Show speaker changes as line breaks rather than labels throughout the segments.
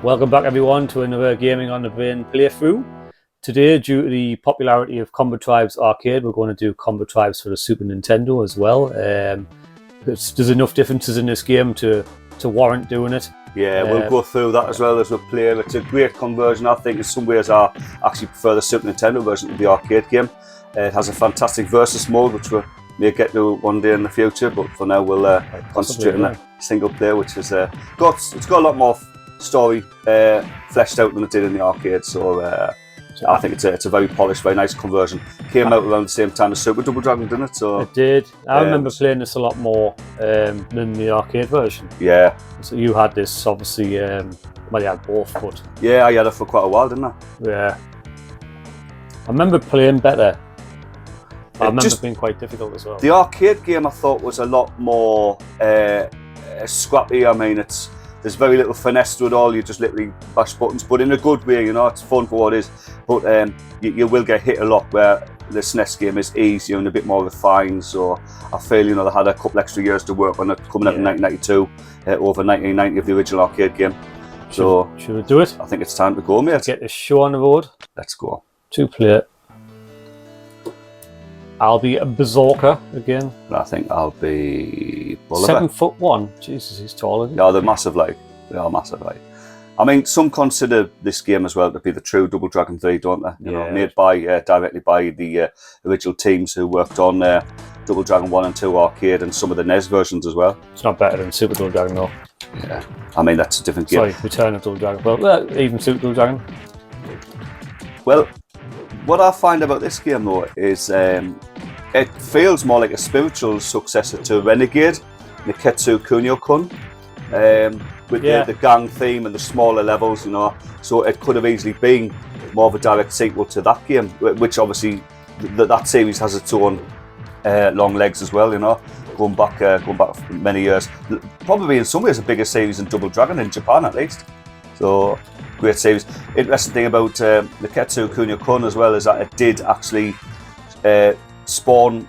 Welcome back everyone to another Gaming on the Brain playthrough. Today, due to the popularity of Combatribes Arcade, we're going to do Combatribes for the Super Nintendo as well. There's enough differences in this game to warrant doing it.
Yeah, we'll go through that as well as we're playing. It's a great conversion. I think in some ways I actually prefer the Super Nintendo version to the arcade game. It has a fantastic versus mode, which we may get to one day in the future, but for now we'll concentrate on the single player, which is it's got a lot more story fleshed out than it did in the arcade, so I think it's a very polished, very nice conversion. Came out around the same time as Super Double Dragon, didn't it? So
it did. I remember playing this a lot more than the arcade version.
Yeah.
So you had this, obviously, well, you had both, but...
Yeah, I had it for quite a while, didn't I?
Yeah. I remember playing better. I remember it being quite difficult as well.
The arcade game I thought was a lot more scrappy. I mean, there's very little finesse to it all. You just literally bash buttons, but in a good way, you know, it's fun for what it is. But you will get hit a lot, where the SNES game is easier and a bit more refined. So I feel, you know, they had a couple extra years to work on it, coming out in 1992 over 1990 of the original arcade game. So
should we do it?
I think it's time to go, mate.
Get this show on the road.
Let's go.
2-player. I'll be a berserker again.
I think I'll be Bolivar.
7'1". Jesus, he's taller.
Yeah, they're massive, like. They are massive, like. I mean, some consider this game as well to be the true Double Dragon 3, don't they? You know, made by directly by the original teams who worked on Double Dragon 1 and 2 arcade and some of the NES versions as well.
It's not better than Super Double Dragon, though.
Yeah, I mean, that's a different game.
Sorry, Return of Double Dragon. Well, even Super Double Dragon.
Well, what I find about this game, though, is it feels more like a spiritual successor to Renegade, Neketsu Kunio-kun, with the gang theme and the smaller levels, you know. So it could have easily been more of a direct sequel to that game, which obviously that series has its own long legs as well, you know, going back many years. Probably in some ways a bigger series than Double Dragon in Japan, at least. So great series. Interesting thing about Neketsu Kunio-kun as well is that it did actually spawn,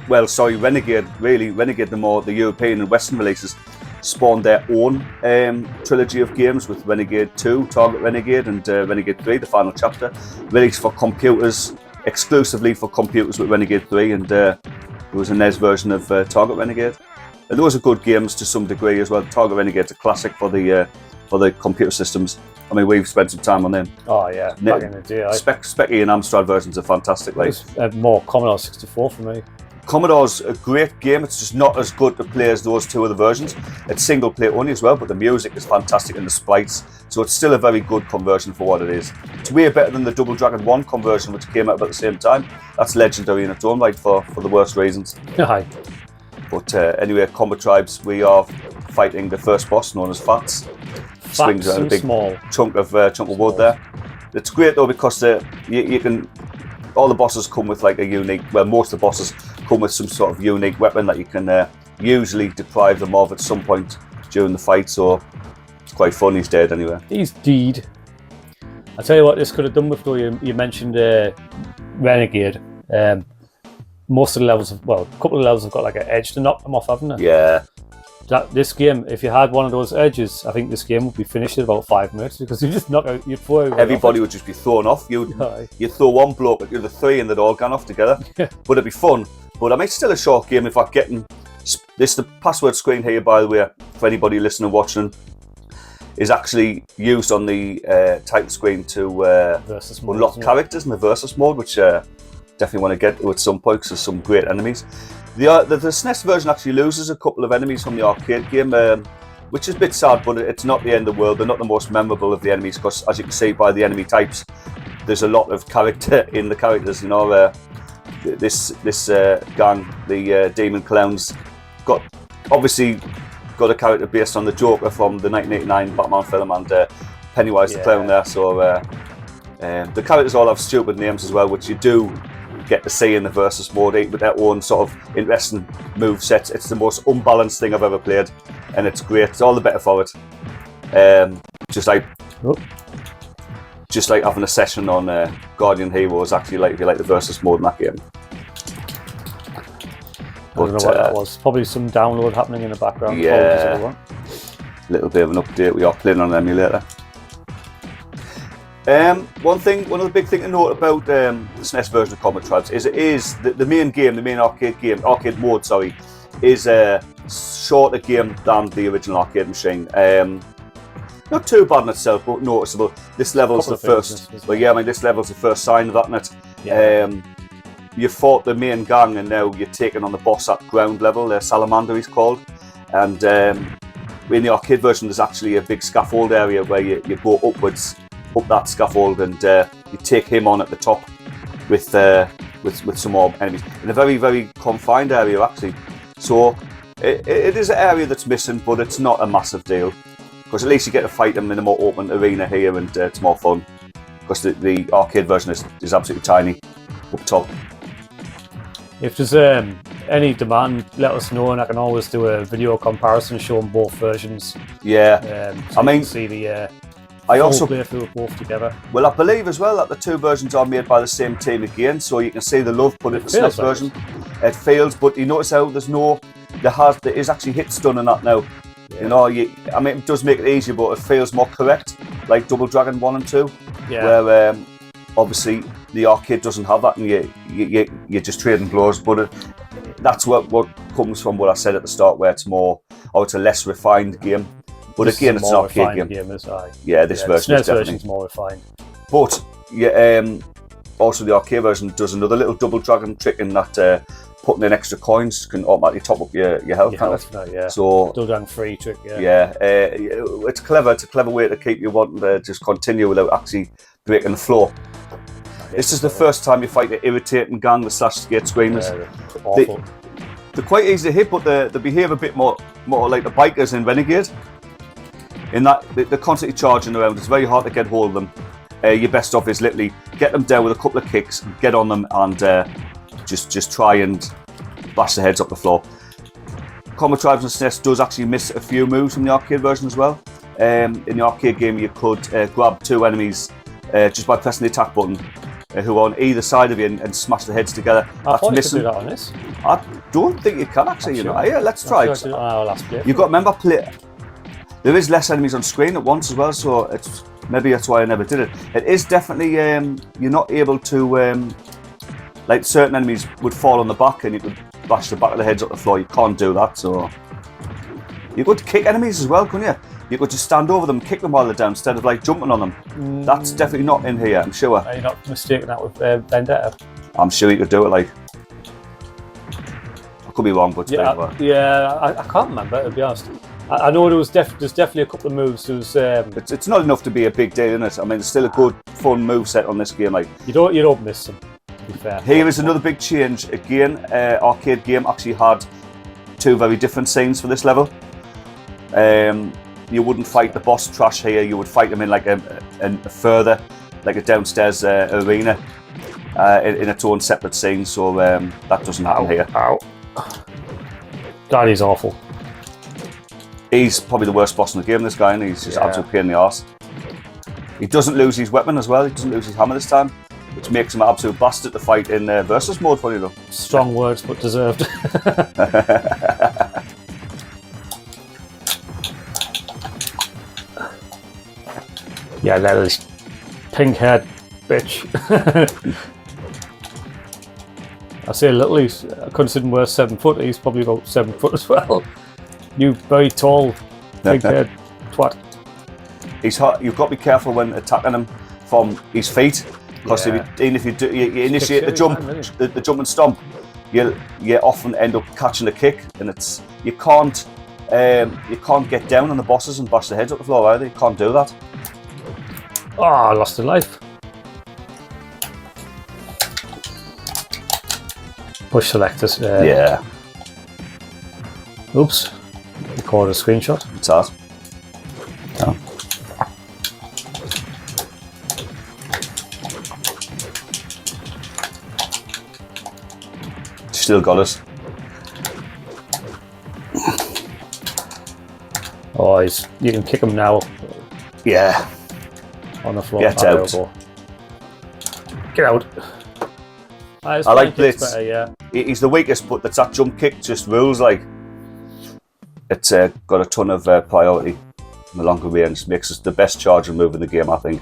Renegade, the European and Western releases spawned their own trilogy of games with Renegade 2, Target Renegade, and Renegade 3, the final chapter, released for computers, exclusively for computers with Renegade 3, and there was a NES version of Target Renegade. And those are good games to some degree as well. Target Renegade's a classic for the computer systems. I mean, we've spent some time on them.
Oh yeah, back in the day.
Specky and Amstrad versions are fantastic. Like,
it's more Commodore 64 for me.
Commodore's a great game. It's just not as good to play as those two other versions. It's single player only as well, but the music is fantastic and the sprites. So it's still a very good conversion for what it is. It's way better than the Double Dragon 1 conversion, which came out about the same time. That's legendary in its own right for the worst reasons.
Aye.
But anyway, Combatribes, we are fighting the first boss, known as Fats. Swings around a big chunk of wood there. It's great though, because you can. All the bosses come with like a unique. Well, most of the bosses come with some sort of unique weapon that you can usually deprive them of at some point during the fight. So it's quite fun. He's dead anyway.
He's dead. I tell you what, this could have done with though. You mentioned Renegade. Most of the levels, a couple of levels have got like an edge to knock them off, haven't they?
Yeah.
This game, if you had one of those edges, I think this game would be finished in about 5 minutes, because you just knock out, you'd throw everybody.
Everybody would just be thrown off. You'd throw one bloke at the other three and they'd all gone off together. But it'd be fun. But I mean, it's still a short game. In fact, the password screen here, by the way, for anybody listening and watching, is actually used on the title screen to unlock characters in the versus mode, which definitely want to get to at some point, because there's some great enemies. The SNES version actually loses a couple of enemies from the arcade game, which is a bit sad, but it's not the end of the world. They're not the most memorable of the enemies, because as you can see by the enemy types, there's a lot of character in the characters. You know, this gang, the Demon Clowns, obviously got a character based on the Joker from the 1989 Batman film, and Pennywise the Clown there. So the characters all have stupid names as well, which you do get to see in the versus mode with their own sort of interesting move sets. It's the most unbalanced thing I've ever played, and it's great. It's all the better for it. Just like having a session on Guardian Heroes, actually, like if you like the versus mode in that game.
I don't know what that was. Probably some download happening in the background.
Yeah. A little bit of an update. We are playing on an emulator. One of the big things to note about the SNES version of Combatribes is it is the main game, the main arcade mode, sorry, is a shorter game than the original arcade machine. Not too bad in itself, but noticeable. This level's the first. Well, yeah, I mean, this level's the first sign of that, isn't it? Yeah. You fought the main gang, and now you're taking on the boss at ground level. Salamander, he's called. And in the arcade version, there's actually a big scaffold area where you go upwards, up that scaffold, and you take him on at the top with some more enemies in a very, very confined area, actually. So it is an area that's missing, but it's not a massive deal. Because at least you get to fight them in a more open arena here, and it's more fun. Because the arcade version is absolutely tiny up top.
If there's any demand, let us know, and I can always do a video comparison showing both versions.
Yeah,
so I mean, you can see the full playthrough of both together.
Well, I believe as well that the two versions are made by the same team again, so you can see the love put into the SNES version. It fails, but you notice how there is actually hits done in that now. Yeah. You know, I mean, it does make it easier, but it feels more correct, like Double Dragon 1 and 2, where obviously the arcade doesn't have that, and you're just trading blows. But that's what comes from what I said at the start, where it's it's a less refined game. But this again, it's an arcade game. Yeah, this version is definitely
more refined.
But also the arcade version does another little Double Dragon trick in that. Putting in extra coins can automatically top up your health, So
still done free trick,
it's clever. It's a clever way to keep you wanting to just continue without actually breaking the floor. This is the first time you fight the irritating gang, the slash skate screamers. They're quite easy to hit, but they behave a bit more like the bikers in Renegade. In that they're constantly charging around. It's very hard to get hold of them. Your best off is literally get them down with a couple of kicks, get on them, and just try and bash their heads up the floor. Combatribes and SNES does actually miss a few moves from the arcade version as well. In the arcade game, you could grab two enemies just by pressing the attack button, who are on either side of you, and smash their heads together.
That's missing. You could do that on this.
I don't think you can actually. You know, yeah, let's try it. You've got to remember, there is less enemies on screen at once as well, so maybe that's why I never did it. It is definitely you're not able to. Like certain enemies would fall on the back and you could bash the back of the heads up the floor. You can't do that, so you could kick enemies as well, couldn't you? You could just stand over them, kick them while they're down instead of like jumping on them. That's definitely not in here, I'm sure.
Are you not mistaking that with Vendetta?
I'm sure you could do it like. I could be wrong, but
I can't remember, to be honest. I know there's definitely a couple of moves.
It's not enough to be a big deal, is it? I mean, it's still a good, fun move set on this game. Like
you don't miss them. Fair.
Here is another big change. Again, arcade game actually had two very different scenes for this level. You wouldn't fight the boss trash here. You would fight them in like a further, like a downstairs arena in its own separate scene. So that doesn't happen here.
Ow! That is awful.
He's probably the worst boss in the game. This guy, and he's just absolute pain in the arse. He doesn't lose his weapon as well. He doesn't lose his hammer this time, which makes him an absolute bastard to fight in versus mode, funny enough.
Strong words, but deserved. Yeah, that is pink-haired bitch. I say little, he's considered worth 7 foot, he's probably about 7 foot as well. You very tall, pink-haired twat.
He's hot. You've got to be careful when attacking him from his feet. Because even if you initiate the jump, the jump and stomp, you often end up catching a kick, and you can't get down on the bosses and bash their heads up the floor either. You can't do that.
Oh, I lost a life. Push selectors.
Yeah.
Oops. Record a screenshot.
It's that. Oh. Still got us.
Oh, you can kick him now.
Yeah.
On the floor.
Get out.
Get out.
I like Blitz. Better, he's the weakest, but that jump kick just rules. Like it's got a ton of priority in the longer range. Makes us the best charger move in the game, I think.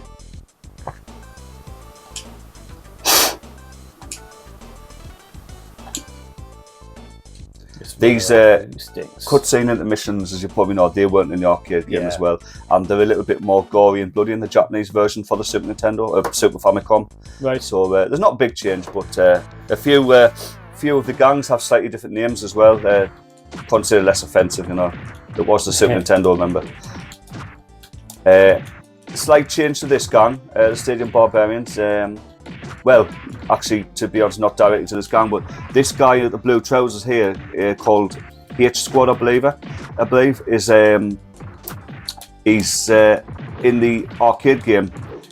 These
stinks.
cutscene intermissions, as you probably know, they weren't in the arcade game
Yeah.
as well, and they're a little bit more gory and bloody in the Japanese version for the Super Nintendo, Super Famicom.
Right.
So there's not a big change, but a few of the gangs have slightly different names as well. Considered less offensive, you know. It was the Super Nintendo, remember. Slight change to this gang, the Stadium Barbarians. Well, actually, to be honest, not directly to this gang, but this guy with the blue trousers here, called H Squad, I believe, is he's in the arcade game.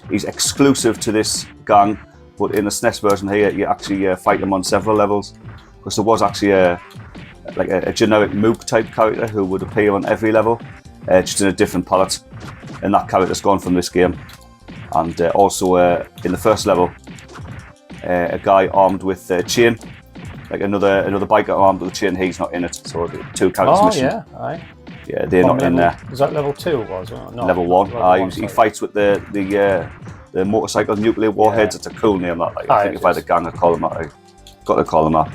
He's exclusive to this gang, but in the SNES version here, you actually fight him on several levels. Because there was actually a generic Mook type character who would appear on every level, just in a different palette. And that character's gone from this game. And also in the first level, a guy armed with a chain, like another biker armed with a chain. He's not in it, so the two characters missing.
Oh yeah, aye.
Yeah, they're not in there.
Is that level 2? Was it? No,
level 1. He fights with the motorcycle nuclear warheads. It's a cool name. That I think if I had a gang, I'd call them that. I got to call them that.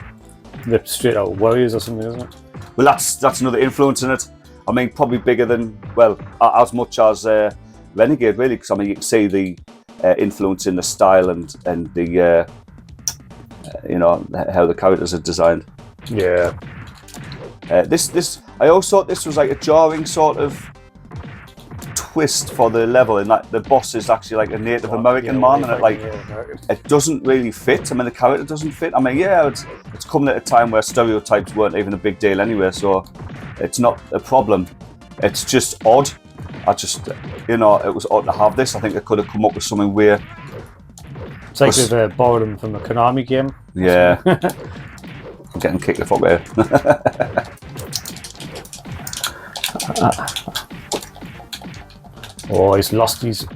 The straight out warriors or something, isn't it?
Well, that's another influence in it. I mean, probably bigger than, well, as much as Renegade, really, because I mean, you can see the influence in the style and the you know, how the characters are designed.
Yeah.
This I always thought this was like a jarring sort of twist for the level, in that the boss is actually like a Native American man, and it doesn't really fit. I mean, the character doesn't fit. I mean, yeah, it's coming at a time where stereotypes weren't even a big deal anyway, so it's not a problem. It's just odd. I just, you know, it was odd to have this. I think they could have come up with something weird.
It's like they've borrowed them from a Konami game.
Yeah. I'm getting kicked the fuck out.
Oh, he's lost his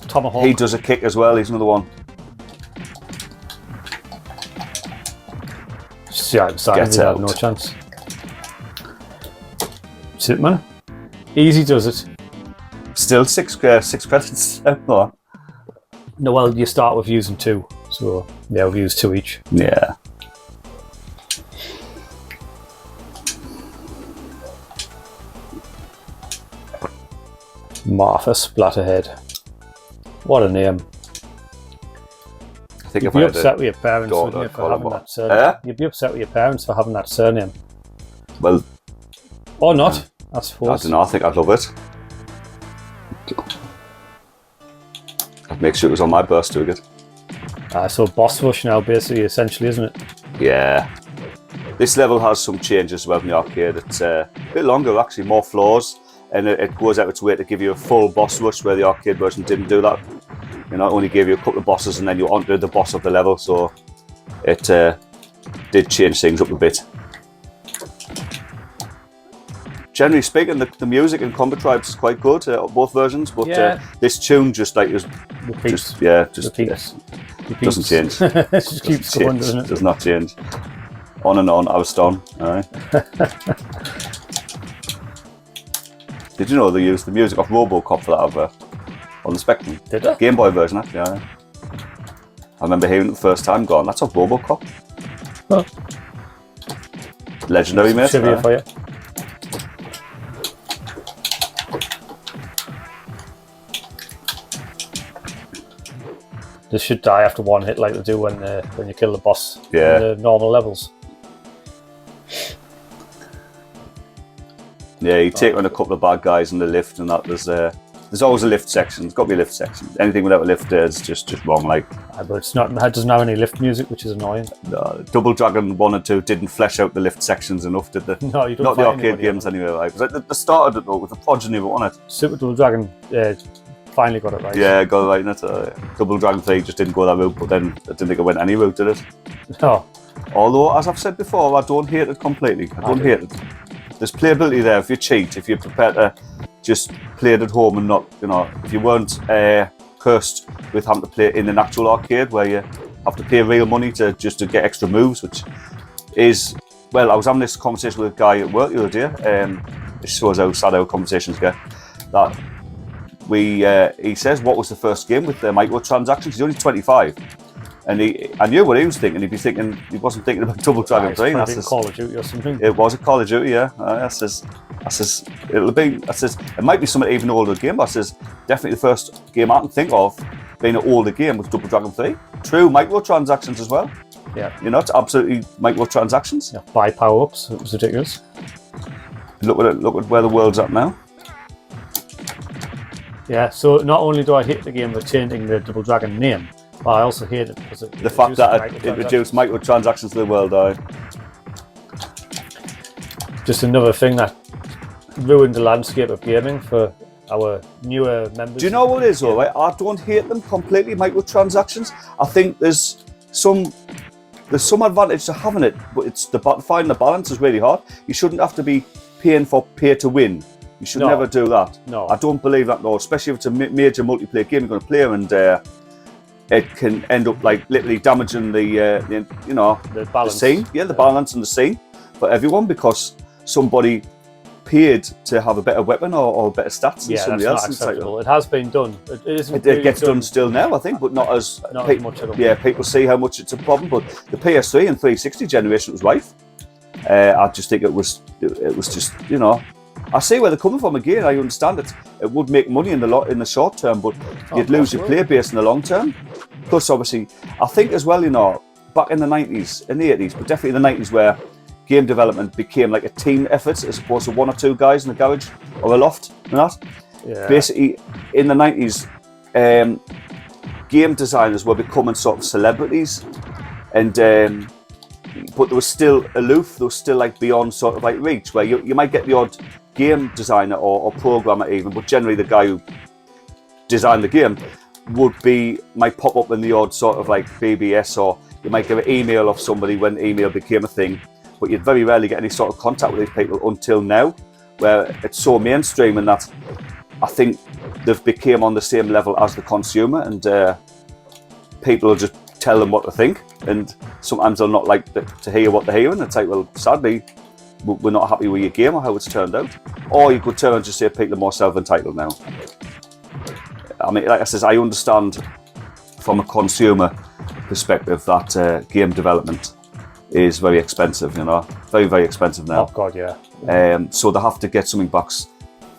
tomahawk.
He does a kick as well. He's another one.
See, I'm sorry,
Get
he had
out.
no chance. Superman. Easy does it.
Still six credits. No.
No, well, you start with using 2. So, yeah, we've used 2 each.
Yeah.
Martha Splatterhead. What a name.
I think
You'd be upset with your parents, wouldn't you, for having that surname? You'd be upset with your parents for having that surname.
Well,
or not, I suppose.
I don't know. I think I'd love it. I'd make sure it was on my birth certificate.
So boss rush now, basically, essentially, isn't it?
Yeah. This level has some changes as well in the arcade. It's a bit longer, actually, more floors, and it goes out its way to give you a full boss rush, where the arcade version didn't do that. You know, it only gave you a couple of bosses and then you're onto the boss of the level, so it did change things up a bit. Generally speaking, the music in Combatribes is quite good, both versions, but this tune just like is
repeats.
Repeats. Doesn't change.
It just keeps going, doesn't it?
Does not change. On and on, I was stoned. All right. Did you know they used the music of RoboCop for that advert on the Spectrum?
Did they?
Game Boy version, actually. Yeah. I remember hearing it the first time, going, "That's a RoboCop."
Huh.
Legendary, mate.
Trivia for you. This should die after one hit, like they do when you kill the boss in the normal levels.
Yeah, you take on a couple of bad guys in the lift, and that there's always a lift section. There's got to be a lift section. Anything without a lift is just wrong. Like,
but it's not. It doesn't have any lift music, which is annoying.
Double Dragon 1 and 2 didn't flesh out the lift sections enough, did they?
No, you don't.
Not the arcade games anyway. Like, they started it though with the progeny on it.
Super Double Dragon finally got it right.
Yeah, got it right in it. Double Dragon 3 just didn't go that route, but then I didn't think it went any route, did it?
No.
Although, as I've said before, I don't hate it completely. I don't hate it. There's playability there if you cheat, if you're prepared to just play it at home and not, you know, if you weren't cursed with having to play it in an actual arcade where you have to pay real money to get extra moves, which is, well, I was having this conversation with a guy at work the other day. This shows how sad our conversations get. That he says, what was the first game with the microtransactions? He's only 25. And I knew what he was thinking. He'd be thinking, he wasn't thinking about Double Dragon 3.
It's probably Call of Duty or something.
It was a Call of Duty, yeah. I says, it might be something even older game, but I says, definitely the first game I can think of being an older game was Double Dragon 3. True, microtransactions as well.
Yeah.
You know, it's absolutely microtransactions.
Yeah, buy power-ups, it was ridiculous.
Look at where the world's at now.
Yeah, so not only do I hate the game for changing the Double Dragon name, but I also hate it because
the fact that it reduced microtransactions to the world.
Just another thing that ruined the landscape of gaming for our newer members.
Do you know what it is, though? Right? I don't hate them completely, microtransactions. I think there's some advantage to having it, but finding the balance is really hard. You shouldn't have to be paying for pay to win. You should never do that.
No,
I don't believe that, though. Especially if it's a major multiplayer game you're going to play, and it can end up like literally damaging the
balance.
The scene. Yeah, the balance and the scene for everyone because somebody paid to have a better weapon or better stats than somebody else.
Not acceptable. It has been done.
It gets done still now, I think, but not as
much.
People see how much it's a problem, but the PS3 and 360 generation was rife. I just think it was just, you know, I see where they're coming from again. I understand it. It would make money in the short term, but you'd lose your player base in the long term. Plus, obviously, I think as well, you know, back in the 90s, in the 80s, but definitely in the 90s, where game development became like a team effort as opposed to one or two guys in the garage or a loft and that.
Yeah.
Basically, in the 90s, game designers were becoming sort of celebrities, and but they were still aloof. They were still like beyond sort of like reach, where you might get the odd game designer or programmer even, but generally the guy who designed the game might pop up in the odd sort of like BBS, or you might get an email off somebody when email became a thing, but you'd very rarely get any sort of contact with these people until now, where it's so mainstream, and that I think they've become on the same level as the consumer, and people will just tell them what to think, and sometimes they'll not like to hear what they're hearing. It's like, well, sadly, we're not happy with your game or how it's turned out. Or you could turn and just say people are more self-entitled now. I mean, like I said, I understand from a consumer perspective that game development is very expensive, you know, very, very expensive now.
Oh God, yeah.
So they have to get something back.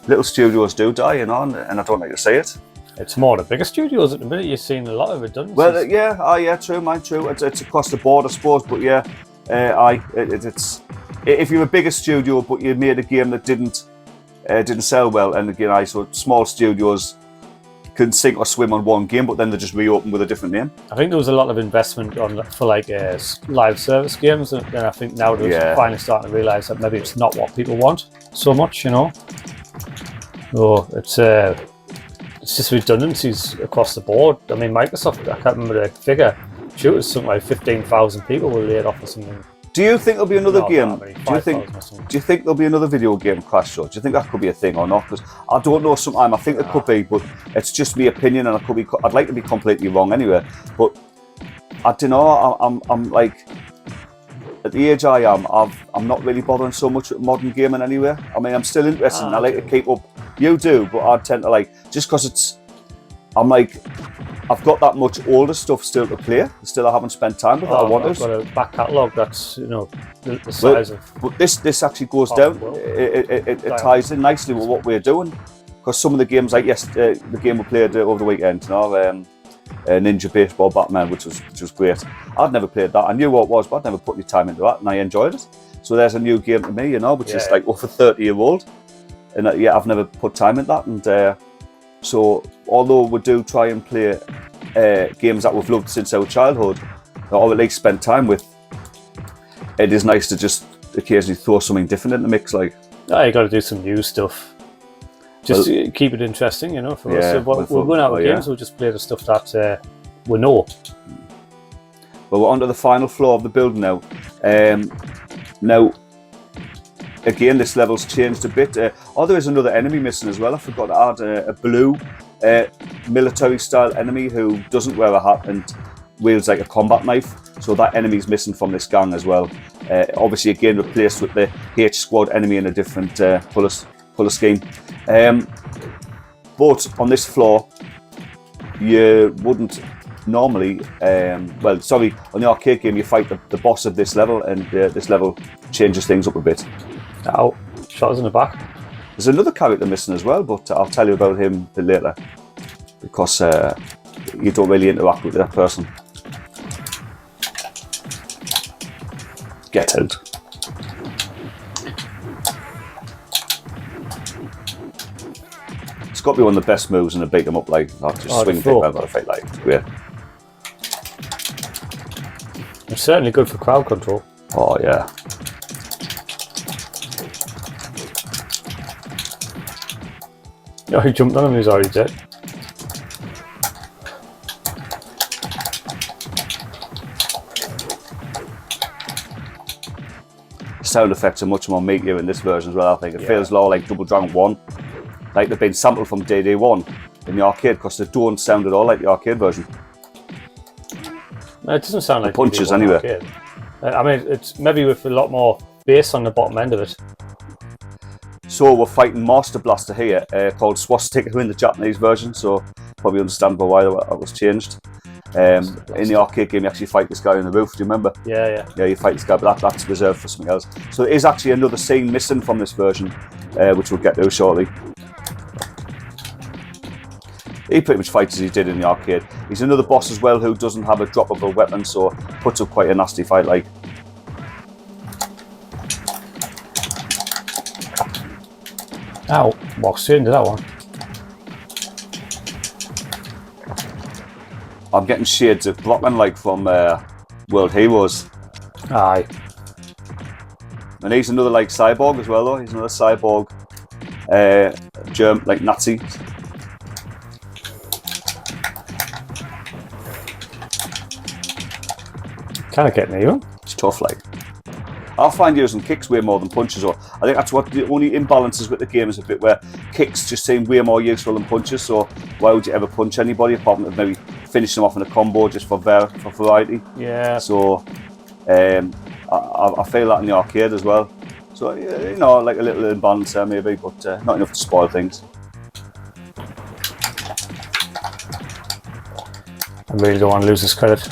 Little studios do die, you know, and I don't like to say it.
It's more the bigger studios at the minute. You're seeing a lot of redundancies.
Well, yeah, true. It's across the board, I suppose. But yeah, it's if you're a bigger studio, but you made a game that didn't sell well, and again, so small studios can sink or swim on one game, but then they just reopen with a different name.
I think there was a lot of investment for like live service games, and I think now they're finally starting to realise that maybe it's not what people want so much, you know. So it's just redundancies across the board. I mean, Microsoft, I can't remember the figure. Sure, it was something like 15,000 people were laid off or something.
Do you think there'll be another game? Do you think there'll be another video game crash show? Do you think that could be a thing or not? Because I don't know. Sometimes I think it could be, but it's just my opinion, and I'd like to be completely wrong anyway. But I don't know. I'm like, at the age I am, I'm not really bothering so much with modern gaming anyway. I mean, I'm still interested. And I like to keep up. You do, but I tend to like, just because I'm like, I've got that much older stuff still to play. Still, I haven't spent time with it.
I've got a back catalogue that's, you know, the size of.
But this actually goes down. It ties in nicely with what we're doing, because some of the games, like the game we played over the weekend, you know, Ninja Baseball Batman, which was great. I'd never played that. I knew what it was, but I'd never put any time into that, and I enjoyed it. So there's a new game to me, you know, which is like over 30-year-old, and I've never put time in that, and so although we do try and play games that we've loved since our childhood, or at least spend time with, it is nice to just occasionally throw something different in the mix. Like,
you got to do some new stuff. Just to keep it interesting, you know. For us, if we're going out with games, we'll just play the stuff that we know.
Well, we're onto the final floor of the building now. Now, again, this level's changed a bit. There is another enemy missing as well. I forgot to add a blue military-style enemy who doesn't wear a hat and wields like a combat knife. So that enemy's missing from this gang as well. Obviously, again, replaced with the H Squad enemy in a different colour scheme. But on this floor, you wouldn't normally, well, sorry, on the arcade game you fight the boss of this level, and this level changes things up a bit.
Ow, shot us in the back.
There's another character missing as well, but I'll tell you about him a bit later, because you don't really interact with that person. Get out. It's got to be one of the best moves in a beat 'em up, like, not just swing kick around a fight, like, it's great.
It's certainly good for crowd control.
Oh yeah.
Oh, he jumped on him, he's already dead.
Sound effects are much more meatier in this version as well, I think. It feels more like Double Dragon 1. Like they've been sampled from DD1 in the arcade, because they don't sound at all like the arcade version.
No, it doesn't sound like
the punches anyway.
Arcade. I mean, it's maybe with a lot more bass on the bottom end of it.
So we're fighting Master Blaster here, called Swastika in the Japanese version, so probably understandable why that was changed. In the arcade game you actually fight this guy on the roof, do you remember?
Yeah.
Yeah, you fight this guy, but that's reserved for something else. So there is actually another scene missing from this version, which we'll get to shortly. He pretty much fights as he did in the arcade. He's another boss as well who doesn't have a droppable weapon, so puts up quite a nasty fight, like.
Ow, walked straight into that one.
I'm getting shades of Brockman, like, from World Heroes.
Aye.
And he's another, like, cyborg as well, though. He's another cyborg, germ, like, Nazi.
Kind of getting even.
It's tough, like. I find using kicks way more than punches, or I think that's what the only imbalances with the game is, a bit where kicks just seem way more useful than punches. So why would you ever punch anybody apart from maybe finish them off in a combo just for variety?
Yeah.
So I feel that in the arcade as well. So you know, like a little imbalance there maybe, but not enough to spoil things.
I really don't want to lose this credit.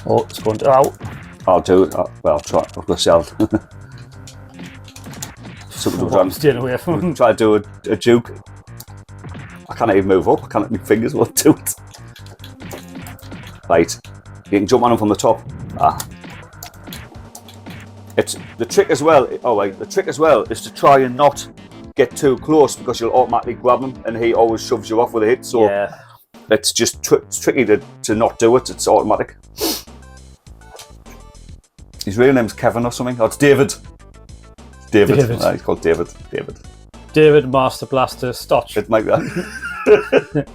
Oh, it's going to out.
I'll do it. Well, I'll try. I'll go sell.
Staying away from him.
Try to do a juke. I can't even move up. I can't. My fingers won't do it. Right, you can jump on him from the top. It's the trick as well. Oh wait, the trick as well is to try and not get too close, because you'll automatically grab him, and he always shoves you off with a hit. So
yeah.
It's just tricky to not do it. It's automatic. His real name's Kevin or something. Oh, it's David. David. Right, he's called David.
David Master Blaster Stotch.
It might be that.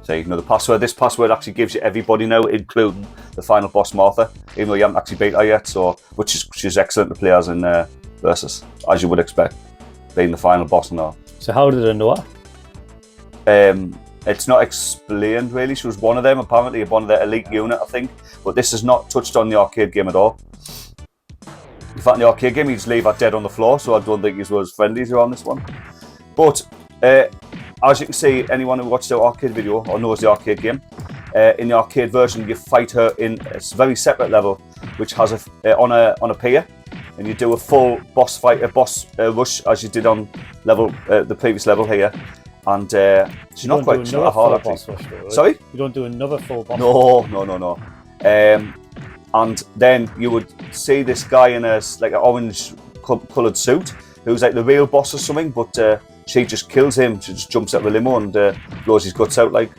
So you know the password. This password actually gives you everybody now, including the final boss Martha, even though you haven't actually beat her yet. So, which is excellent to play as in Versus, as you would expect, being the final boss and all.
So how did I know her?
It's not explained really. She was one of them, apparently, one of the elite unit, I think. But this is not touched on the arcade game at all. In fact, in the arcade game, you just leave her dead on the floor, so I don't think he was friendlies around this one. But as you can see, anyone who watched the arcade video or knows the arcade game, in the arcade version, you fight her in a very separate level, which has on a pier, and you do a full boss fight, a boss rush, as you did on the previous level here. And she's not quite sure hard actually. Sorry?
You don't do another full boss?
No. And then you would see this guy in a like an orange coloured suit, who's like the real boss or something, but she just kills him. She just jumps out of the limo and blows his guts out, like.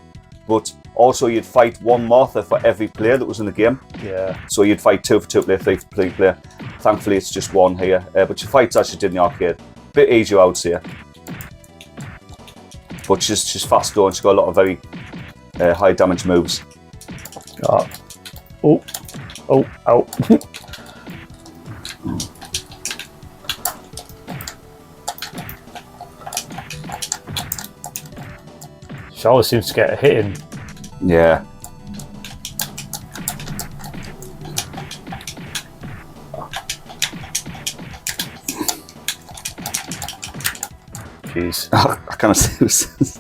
But also you'd fight one Martha for every player that was in the game. Yeah. So you'd fight 2 for 2 player, 3 for 3 player. Thankfully it's just one here, but she fights as she did in the arcade. Bit easier, I would say. But she's fast though, and she's got a lot of very high damage moves.
Oh, ow. She always seems to get a hit in.
Yeah.
Jeez.
I can't see this.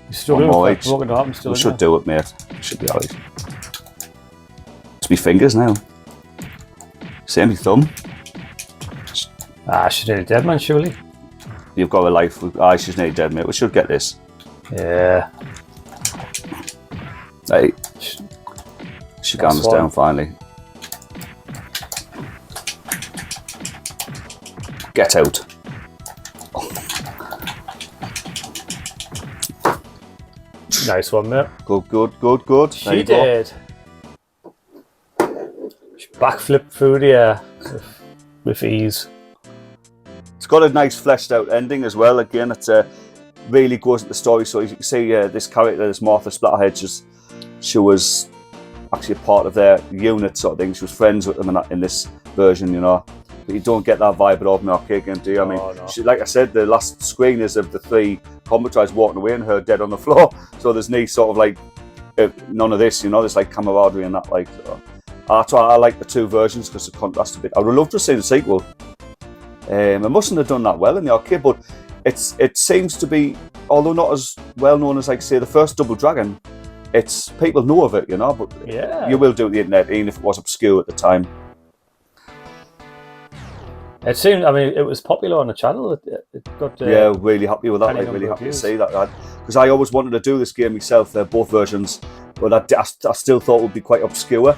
You're struggling with that broken arm still.
We should do it, mate. Should be alright. It's my fingers now. Same with thumb.
She's nearly dead, man, surely.
You've got a life. She's nearly dead, mate. We should get this.
Yeah.
Hey. She calms us down finally. Get out.
Nice one, mate.
Good.
She did. She backflipped through the air with ease.
It's got a nice fleshed out ending as well. Again, it really goes into the story. So as you can see, this character, this Martha Splatterhead, she was actually a part of their unit sort of thing. She was friends with them in this version, you know. But you don't get that vibe at all from the arcade game, do you? I mean,
no.
like I said, the last screen is of the 3 Combatribes walking away and her dead on the floor. So there's no sort of like, none of this, you know, there's like camaraderie and that. Like, that's why I like the 2 versions, because the contrast a bit. I would love to see the sequel. It mustn't have done that well in the arcade, but it seems to be, although not as well known as, like, say, the first Double Dragon, it's people know of it, you know, but
yeah,
you will do it on the internet, even if it was obscure at the time.
It seemed, I mean, it was popular on the channel. It got
yeah, really happy with that. Like, really happy to see that, because I always wanted to do this game myself. Both versions, but I still thought it would be quite obscure,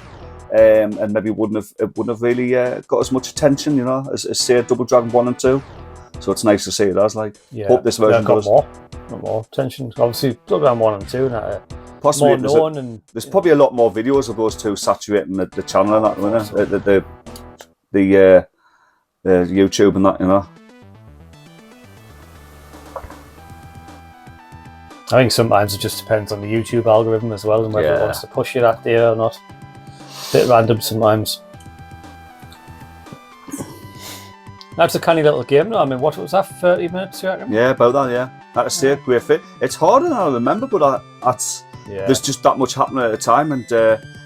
and maybe it wouldn't have really got as much attention, you know, as say Double Dragon 1 and 2. So it's nice to see it as, like. Yeah. Hope this version
got more attention. Obviously, Double Dragon 1 and 2 now.
Possibly
more known,
there's probably a lot more videos of those 2 saturating the channel and that, the YouTube and that, you know.
I think sometimes it just depends on the YouTube algorithm as well, and whether it wants to push you that day or not. A bit random sometimes. That's a canny little game though. I mean, what was that, 30 minutes, you reckon?
Yeah, about that, yeah. Like I say, great fit. It's harder than I remember, but there's just that much happening at a time, and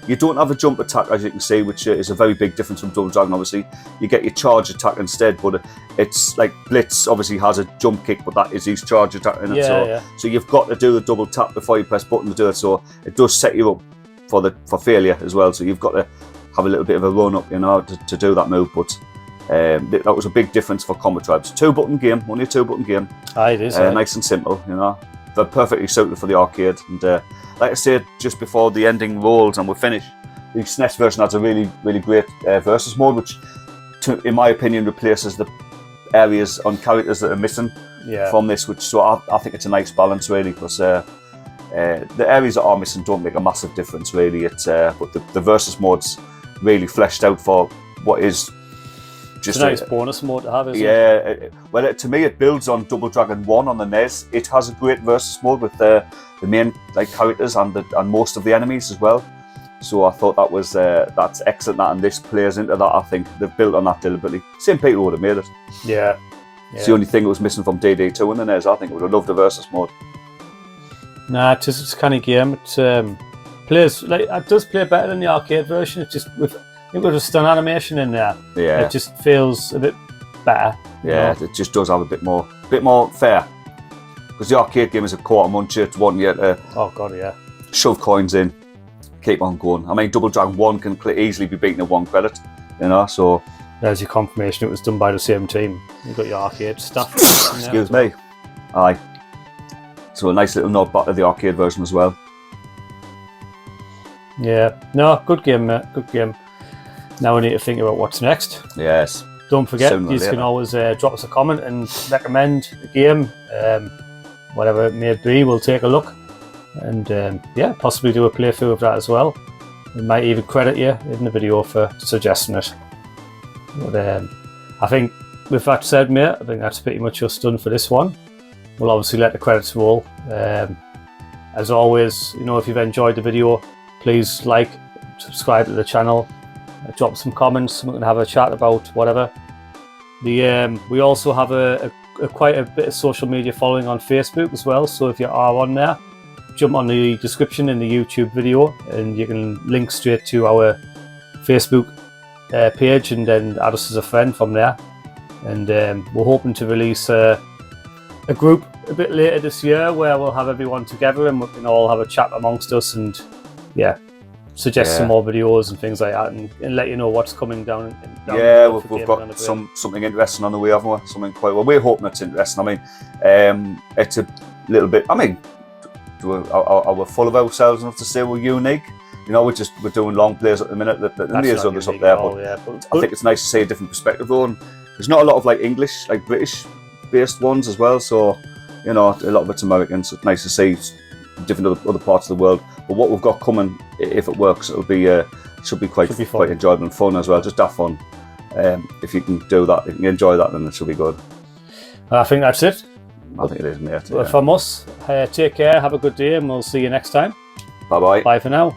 you don't have a jump attack, as you can see, which is a very big difference from Double Dragon, obviously. You get your charge attack instead, but it's like Blitz obviously has a jump kick, but that is his charge attack in it. So you've got to do the double tap before you press button to do it, so it does set you up for failure as well, so you've got to have a little bit of a run up, you know, to do that move. But that was a big difference for Combatribes. 2-button game, only a 2-button game.
It is.
Nice and simple, you know. They're perfectly suited for the arcade, and like I said, just before the ending rolls and we're finished, the SNES version has a really, really great versus mode, which, in my opinion, replaces the areas on characters that are missing from this. Which, so I think it's a nice balance, really, because the areas that are missing don't make a massive difference, really. But the versus mode's really fleshed out for what is just
a nice bonus mode to have, isn't it?
Yeah, well, to me, it builds on Double Dragon 1 on the NES. It has a great versus mode with the main characters and most of the enemies as well. So I thought that was that's excellent. That, and this plays into that. I think they've built on that deliberately. Same people would have made it.
Yeah.
It's the only thing that was missing from DD2 in the NES. I think it would have loved the versus mode.
Nah, it's a kind of game. It plays it does play better than the arcade version. It's just with a stun animation in there.
Yeah.
It just feels a bit better.
Yeah, it just does have a bit more fair. Because the arcade game is a quarter muncher. It's one yet.
Oh god, yeah.
Shove coins in, keep on going. I mean, Double Dragon 1 can easily be beaten at 1 credit, you know. So
there's your confirmation it was done by the same team. You've got your arcade stuff.
Excuse me. Aye. So a nice little nod back to the arcade version as well.
Yeah. No, good game, mate. Good game. Now we need to think about what's next.
Yes.
Don't forget, you can always drop us a comment and recommend a game, whatever it may be. We'll take a look and possibly do a playthrough of that as well. We might even credit you in the video for suggesting it. But I think with that said, mate, I think that's pretty much us done for this one. We'll obviously let the credits roll. As always, you know, if you've enjoyed the video, please subscribe to the channel. Drop some comments, we can have a chat about whatever. We also have quite a bit of social media following on Facebook as well, so if you are on there, jump on the description in the YouTube video and you can link straight to our Facebook page and then add us as a friend from there. And we're hoping to release a group a bit later this year where we'll have everyone together and we can all have a chat amongst us and suggest some more videos and things like that and let you know what's coming down.
We've got something interesting on the way, haven't we? Something quite well. We're hoping it's interesting. I mean, it's a little bit. I mean, are we full of ourselves enough to say we're unique? You know, we're doing long plays at the minute. There's others up there, but I think it's nice to see a different perspective though. And there's not a lot of like English, like British-based ones as well. So, you know, a lot of it's American. So it's nice to see different other parts of the world. But what we've got coming, if it works, it'll be should be quite enjoyable and fun as well. Just have fun. If you can do that, if you can enjoy that, then it should be good.
I think that's it.
I think it is, mate.
From us, take care, have a good day, and we'll see you next time.
Bye-bye.
Bye for now.